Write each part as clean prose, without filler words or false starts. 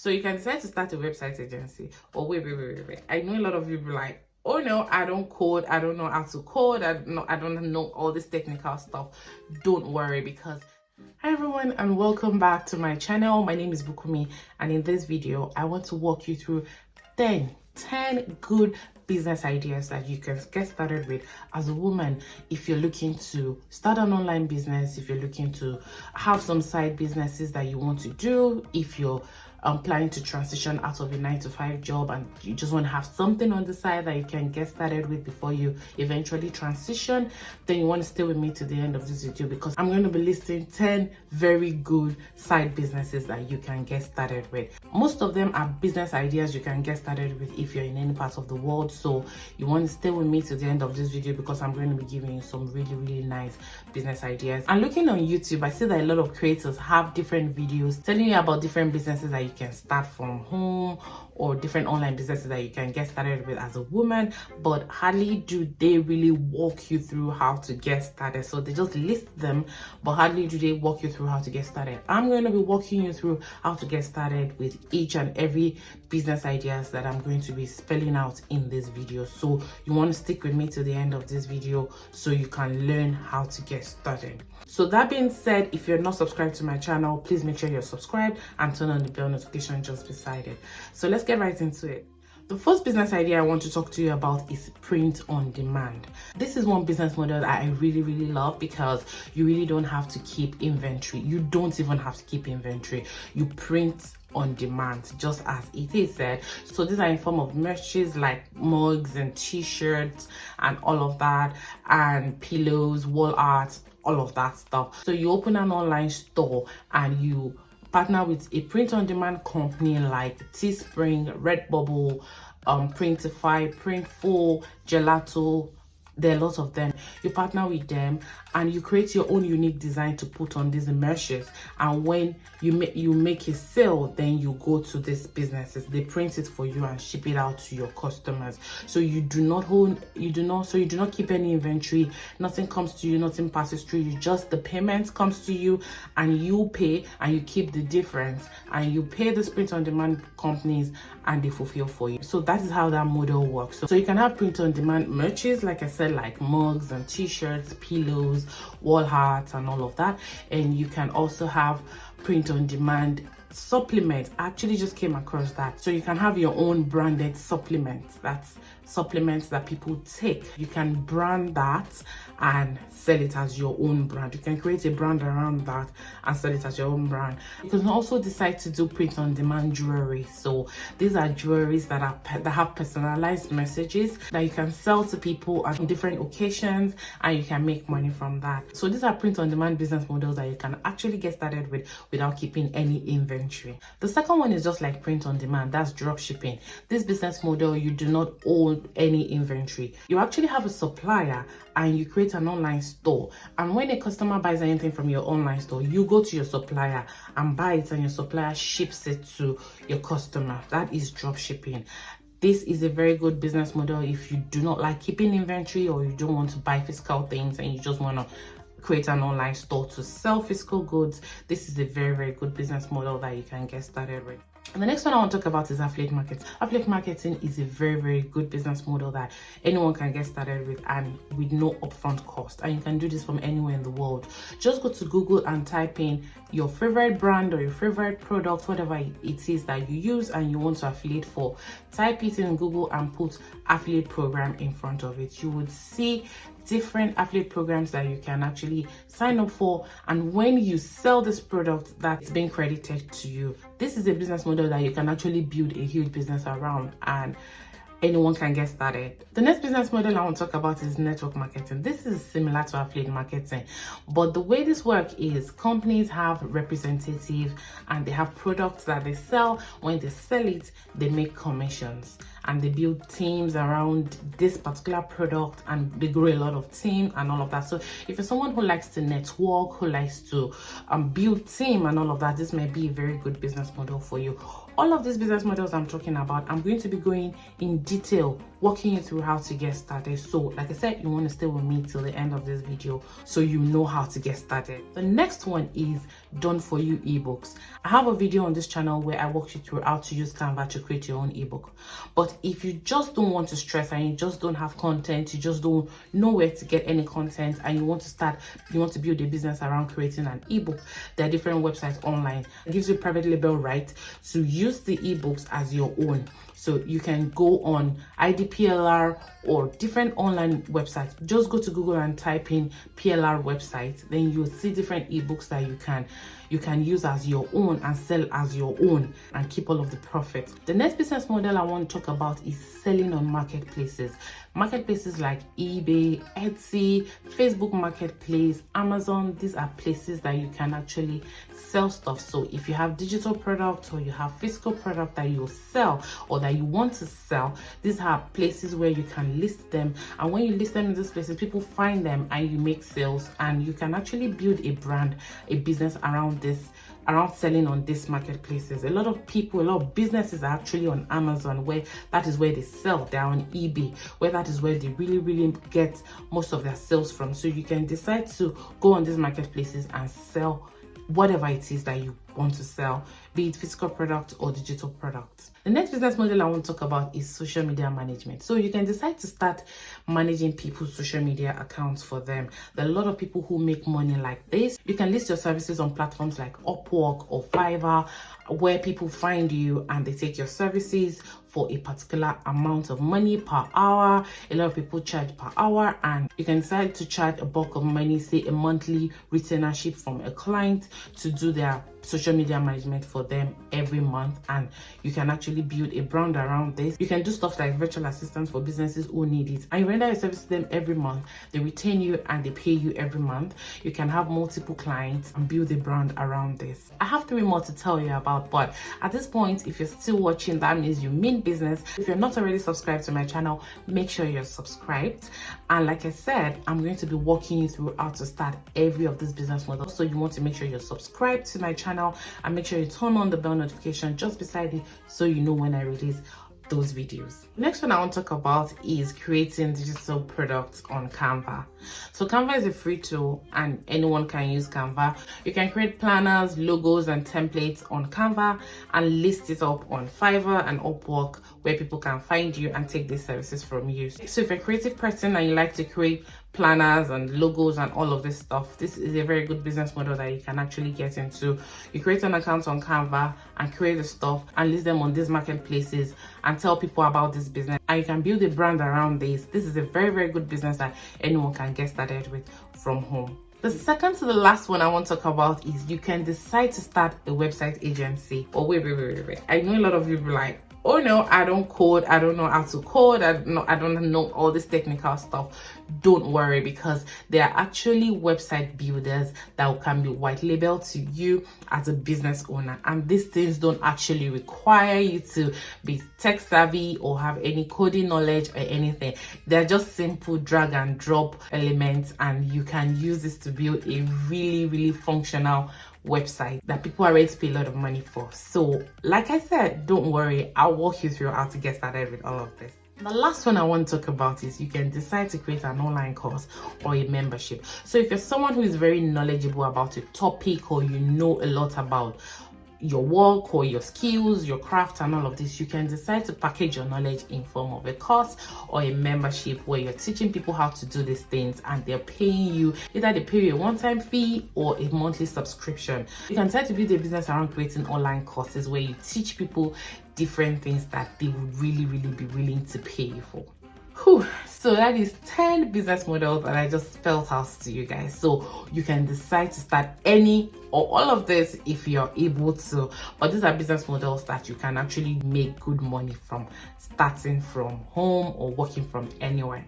So you can decide to start a website agency. Or wait. I know a lot of people like, oh no, I don't code, I don't know how to code, I don't know all this technical stuff. Don't worry, because hi everyone and welcome back to my channel. My name is Bukumi, and in this video I want to walk you through 10 good business ideas that you can get started with as a woman if you're looking to start an online business, if you're looking to have some side businesses that you want to do, if you're planning to transition out of a 9-to-5 job and you just want to have something on the side that you can get started with before you eventually transition, then you want to stay with me to the end of this video, because I'm going to be listing 10 very good side businesses that you can get started with. Most of them are business ideas you can get started with if you're in any part of the world, so you want to stay with me to the end of this video because I'm going to be giving you some really nice business ideas. And looking on YouTube, I see that a lot of creators have different videos telling you about different businesses that you can start from home, or different online businesses that you can get started with as a woman, but hardly do they really walk you through how to get started. So they just list them, but hardly do they walk you through how to get started. I'm going to be walking you through how to get started with each and every business ideas that I'm going to be spelling out in this video. So you want to stick with me to the end of this video so you can learn how to get started. So that being said, if you're not subscribed to my channel, please make sure you're subscribed and turn on the bell notification just beside it. So let's get right into it. The first business idea I want to talk to you about is print on demand. This is one business model that I really love, because you really don't have to keep inventory. You don't even have to keep inventory. You print on demand, just as it is said. So these are in form of merches like mugs and t-shirts and all of that, and pillows, wall art, all of that stuff. So you open an online store and you partner with a print-on-demand company like Teespring, Redbubble, Printify, Printful, Gelato. There are lots of them. You partner with them and you create your own unique design to put on these merches. And when you make a sale, then you go to these businesses. They print it for you and ship it out to your customers. So you do not keep any inventory. Nothing comes to you, nothing passes through you. Just the payment comes to you and you pay, and you keep the difference, and you pay the print-on-demand companies and they fulfill for you. So that is how that model works. So you can have print-on-demand merches, like I said, like mugs and t-shirts, pillows, wall arts and all of that. And you can also have print-on-demand supplements. I actually just came across that. So you can have your own branded supplements. That's supplements that people take. You can brand that and sell it as your own brand. You can create a brand around that and sell it as your own brand. You can also decide to do print on demand jewelry. So these are jewelries that have personalized messages that you can sell to people on different occasions, and you can make money from that. So these are print on demand business models that you can actually get started with without keeping any inventory. The second one is just like print on demand. That's drop shipping. This business model, you do not own any inventory. You actually have a supplier and you create an online store, and when a customer buys anything from your online store, you go to your supplier and buy it, and your supplier ships it to your customer. That is drop shipping. This is a very good business model if you do not like keeping inventory, or you don't want to buy physical things and you just want to create an online store to sell physical goods. This is a very good business model that you can get started with. And the next one I want to talk about is affiliate marketing. Affiliate marketing is a very good business model that anyone can get started with, and with no upfront cost. And you can do this from anywhere in the world. Just go to Google and type in your favorite brand or your favorite product, whatever it is that you use and you want to affiliate for. Type it in Google and put affiliate program in front of it. You would see different affiliate programs that you can actually sign up for, and when you sell this product, that's being credited to you. This is a business model that you can actually build a huge business around, and anyone can get started. The next business model I want to talk about is network marketing. This is similar to affiliate marketing, but the way this works is companies have representatives and they have products that they sell. When they sell it, they make commissions. and they build teams around this particular product, and they grow a lot of team and all of that. So if you're someone who likes to network, who likes to build team and all of that, this might be a very good business model for you. All of these business models I'm talking about, I'm going to be going in detail, walking you through how to get started. So like I said, you want to stay with me till the end of this video so you know how to get started. The next one is done for you ebooks. I have a video on this channel where I walk you through how to use Canva to create your own ebook. But if you just don't want to stress and you just don't have content, you just don't know where to get any content, and you want to build a business around creating an ebook, there are different websites online. It gives you a private label right to use the ebooks as your own. So you can go on IDPLR or different online websites. Just go to Google and type in PLR website. Then you'll see different ebooks that you can use as your own and sell as your own and keep all of the profit. The next business model I want to talk about is selling on marketplaces. Marketplaces like eBay, Etsy, Facebook Marketplace, Amazon. These are places that you can actually sell stuff. So if you have digital products or you have physical product that you sell or that you want to sell, these are places where you can list them, and when you list them in these places, people find them and you make sales, and you can actually build a brand, a business around selling on these marketplaces. A lot of businesses are actually on Amazon, where that is where they sell. They're on eBay, where that is where they really get most of their sales from. So you can decide to go on these marketplaces and sell whatever it is that you want to sell, be it physical products or digital products. The next business model I want to talk about is social media management. So you can decide to start managing people's social media accounts for them. There are a lot of people who make money like this. You can list your services on platforms like Upwork or Fiverr, where people find you and they take your services for a particular amount of money per hour. A lot of people charge per hour, and you can decide to charge a bulk of money, say a monthly retainership from a client, to do their social media management for them every month, and you can actually build a brand around this. You can do stuff like virtual assistants for businesses who need it, and you render your service to them every month. They retain you and they pay you every month. You can have multiple clients and build a brand around this. I have 3 more to tell you about, but at this point, if you're still watching, that means you mean business. If you're not already subscribed to my channel, make sure you're subscribed. And like I said, I'm going to be walking you through how to start every of these business models. So you want to make sure you're subscribed to my channel and make sure you turn on the bell notification just beside it so you know when I release those videos. Next one I want to talk about is creating digital products on Canva. So Canva is a free tool and anyone can use Canva. You can create planners, logos and templates on Canva and list it up on Fiverr and Upwork, where people can find you and take these services from you. So if you're a creative person and you like to create planners and logos and all of this stuff, this is a very good business model that you can actually get into. You create an account on Canva and create the stuff and list them on these marketplaces and tell people about this business, and you can build a brand around this. This is a very good business that anyone can get started with from home. The second to the last one I want to talk about is you can decide to start a website agency. Oh wait, I know a lot of you be like, oh no, I don't code, I don't know how to code, I don't know all this technical stuff. Don't worry, because there are actually website builders that can be white labeled to you as a business owner, and these things don't actually require you to be tech savvy or have any coding knowledge or anything. They're just simple drag and drop elements, and you can use this to build a really functional website that people are ready to pay a lot of money for. So like I said, don't worry, I'll walk you through how to get started with all of this. The last one I want to talk about is you can decide to create an online course or a membership. So if you're someone who is very knowledgeable about a topic, or you know a lot about your work or your skills, your craft and all of this, you can decide to package your knowledge in form of a course or a membership where you're teaching people how to do these things and they're paying you. Either they pay you a one-time fee or a monthly subscription. You can decide to build a business around creating online courses where you teach people different things that they would really be willing to pay you for. So that is 10 business models that I just spelled out to you guys. So you can decide to start any or all of this if you're able to, but these are business models that you can actually make good money from, starting from home or working from anywhere.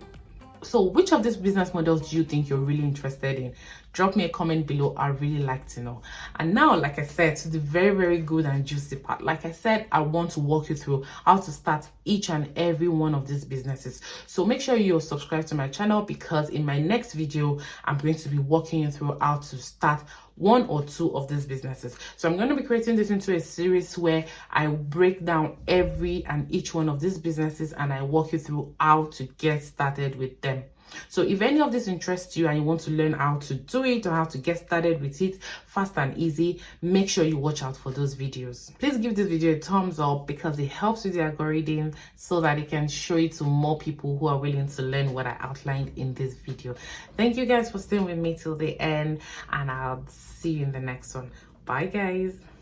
So which of these business models do you think you're really interested in? Drop me a comment below. I really like to know. And now, like I said, to the very good and juicy part. Like I said, I want to walk you through how to start each and every one of these businesses. So make sure you're subscribed to my channel, because in my next video I'm going to be walking you through how to start one or two of these businesses. So I'm going to be creating this into a series where I break down every and each one of these businesses and I walk you through how to get started with them. So if any of this interests you and you want to learn how to do it or how to get started with it fast and easy, make sure you watch out for those videos. Please give this video a thumbs up, because it helps with the algorithm so that it can show it to more people who are willing to learn what I outlined in this video. Thank you guys for staying with me till the end, and I'll see you in the next one. Bye guys.